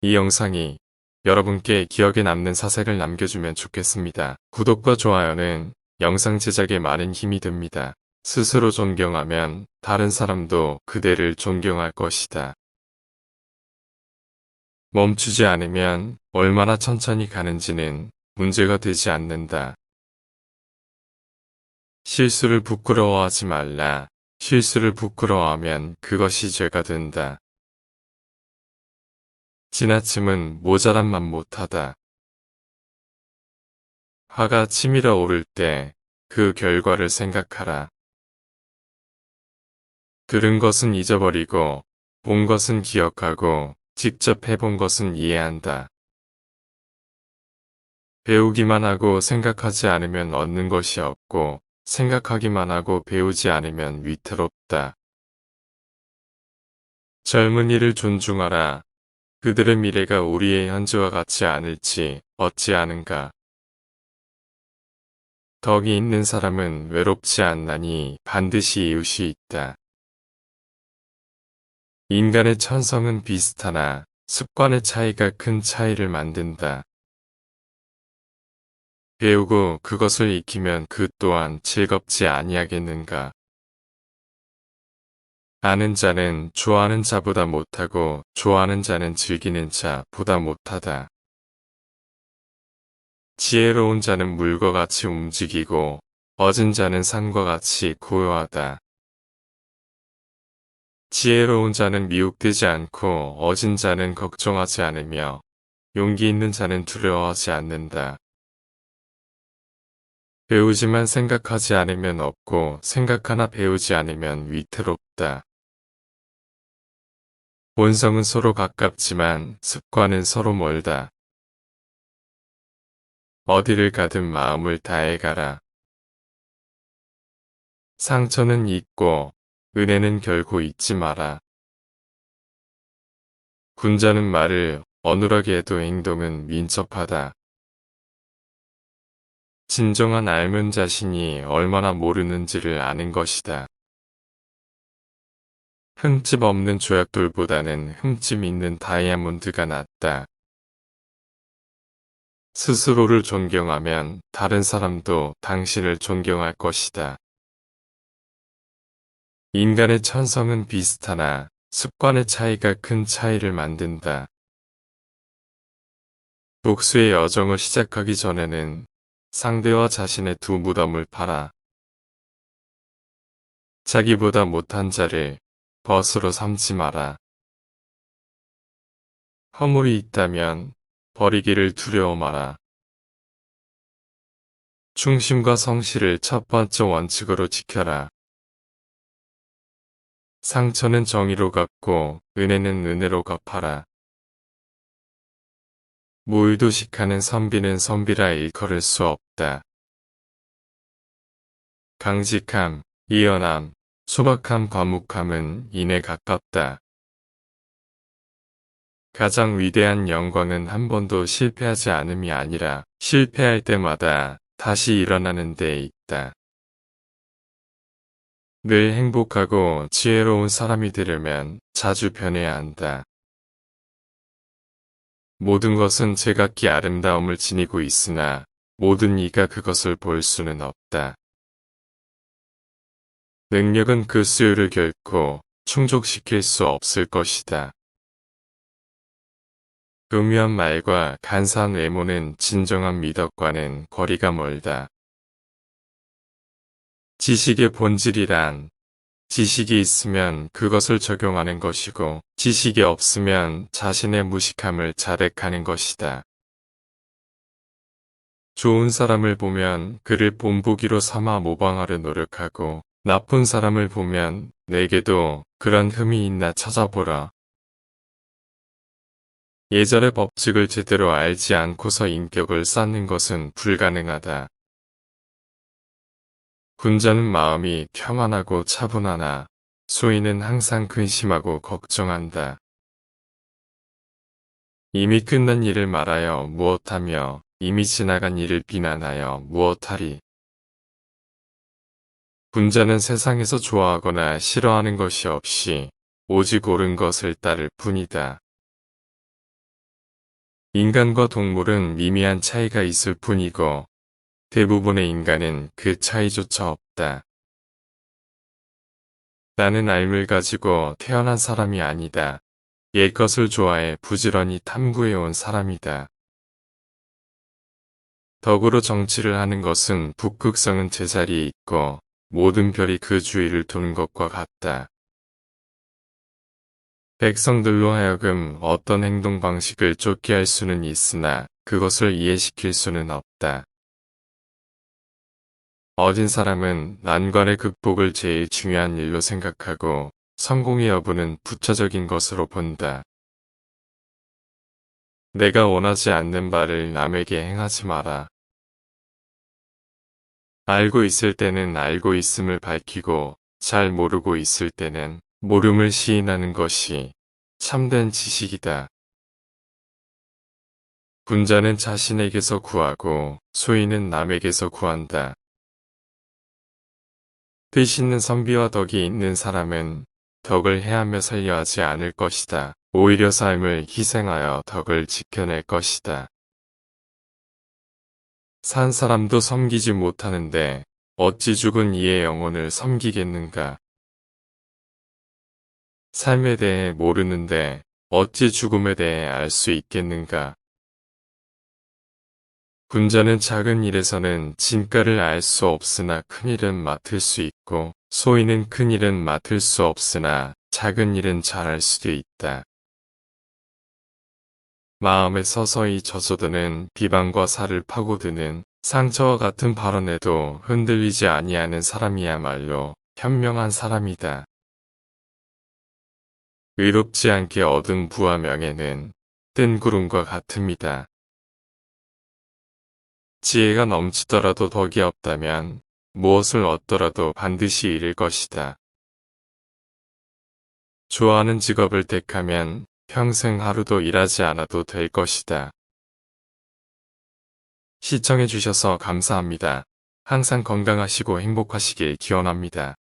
이 영상이 여러분께 기억에 남는 사색을 남겨주면 좋겠습니다. 구독과 좋아요는 영상 제작에 많은 힘이 됩니다. 스스로 존경하면 다른 사람도 그대를 존경할 것이다. 멈추지 않으면 얼마나 천천히 가는지는 문제가 되지 않는다. 실수를 부끄러워하지 말라. 실수를 부끄러워하면 그것이 죄가 된다. 지나침은 모자란만 못하다. 화가 치밀어 오를 때 그 결과를 생각하라. 들은 것은 잊어버리고 본 것은 기억하고 직접 해본 것은 이해한다. 배우기만 하고 생각하지 않으면 얻는 것이 없고 생각하기만 하고 배우지 않으면 위태롭다. 젊은이를 존중하라. 그들의 미래가 우리의 현재와 같지 않을지 어찌 아는가. 덕이 있는 사람은 외롭지 않나니 반드시 이웃이 있다. 인간의 천성은 비슷하나 습관의 차이가 큰 차이를 만든다. 배우고 그것을 익히면 그 또한 즐겁지 아니하겠는가. 아는 자는 좋아하는 자보다 못하고 좋아하는 자는 즐기는 자보다 못하다. 지혜로운 자는 물과 같이 움직이고 얻은 자는 산과 같이 고요하다. 지혜로운 자는 미혹되지 않고 얻은 자는 걱정하지 않으며 용기 있는 자는 두려워하지 않는다. 배우지만 생각하지 않으면 없고 생각하나 배우지 않으면 위태롭다. 본성은 서로 가깝지만 습관은 서로 멀다. 어디를 가든 마음을 다해 가라. 상처는 잊고 은혜는 결코 잊지 마라. 군자는 말을 어눌하게 해도 행동은 민첩하다. 진정한 알면 자신이 얼마나 모르는지를 아는 것이다. 흠집 없는 조약돌보다는 흠집 있는 다이아몬드가 낫다. 스스로를 존경하면 다른 사람도 당신을 존경할 것이다. 인간의 천성은 비슷하나 습관의 차이가 큰 차이를 만든다. 복수의 여정을 시작하기 전에는 상대와 자신의 두 무덤을 파라. 자기보다 못한 자를 벗으로 삼지 마라. 허물이 있다면 버리기를 두려워 마라. 충심과 성실을 첫 번째 원칙으로 지켜라. 상처는 정의로 갚고 은혜는 은혜로 갚아라. 무의도식하는 선비는 선비라 일컬을 수 없다. 강직함, 이연함, 소박함, 과묵함은 인에 가깝다. 가장 위대한 영광은 한 번도 실패하지 않음이 아니라 실패할 때마다 다시 일어나는 데 있다. 늘 행복하고 지혜로운 사람이 되려면 자주 변해야 한다. 모든 것은 제각기 아름다움을 지니고 있으나 모든 이가 그것을 볼 수는 없다. 능력은 그 수요를 결코 충족시킬 수 없을 것이다. 교묘한 말과 간사한 외모는 진정한 미덕과는 거리가 멀다. 지식의 본질이란 지식이 있으면 그것을 적용하는 것이고 지식이 없으면 자신의 무식함을 자백하는 것이다. 좋은 사람을 보면 그를 본보기로 삼아 모방하려 노력하고 나쁜 사람을 보면 내게도 그런 흠이 있나 찾아보라. 예절의 법칙을 제대로 알지 않고서 인격을 쌓는 것은 불가능하다. 군자는 마음이 평안하고 차분하나 소인은 항상 근심하고 걱정한다. 이미 끝난 일을 말하여 무엇하며 이미 지나간 일을 비난하여 무엇하리. 군자는 세상에서 좋아하거나 싫어하는 것이 없이 오직 옳은 것을 따를 뿐이다. 인간과 동물은 미미한 차이가 있을 뿐이고 대부분의 인간은 그 차이조차 없다. 나는 알을 가지고 태어난 사람이 아니다. 옛것을 좋아해 부지런히 탐구해온 사람이다. 덕으로 정치를 하는 것은 북극성은 제자리에 있고 모든 별이 그 주위를 도는 것과 같다. 백성들로 하여금 어떤 행동 방식을 쫓게 할 수는 있으나 그것을 이해시킬 수는 없다. 어진 사람은 난관의 극복을 제일 중요한 일로 생각하고 성공의 여부는 부차적인 것으로 본다. 내가 원하지 않는 바를 남에게 행하지 마라. 알고 있을 때는 알고 있음을 밝히고 잘 모르고 있을 때는 모름을 시인하는 것이 참된 지식이다. 군자는 자신에게서 구하고 소인은 남에게서 구한다. 뜻 있는 선비와 덕이 있는 사람은 덕을 해하며 살려 하지 않을 것이다. 오히려 삶을 희생하여 덕을 지켜낼 것이다. 산 사람도 섬기지 못하는데 어찌 죽은 이의 영혼을 섬기겠는가. 삶에 대해 모르는데 어찌 죽음에 대해 알 수 있겠는가. 군자는 작은 일에서는 진가를 알 수 없으나 큰 일은 맡을 수 있고 소인은 큰 일은 맡을 수 없으나 작은 일은 잘할 수도 있다. 마음에 서서히 젖어드는 비방과 살을 파고드는 상처와 같은 발언에도 흔들리지 아니하는 사람이야말로 현명한 사람이다. 의롭지 않게 얻은 부와 명예는 뜬 구름과 같습니다. 지혜가 넘치더라도 덕이 없다면 무엇을 얻더라도 반드시 잃을 것이다. 좋아하는 직업을 택하면 평생 하루도 일하지 않아도 될 것이다. 시청해주셔서 감사합니다. 항상 건강하시고 행복하시길 기원합니다.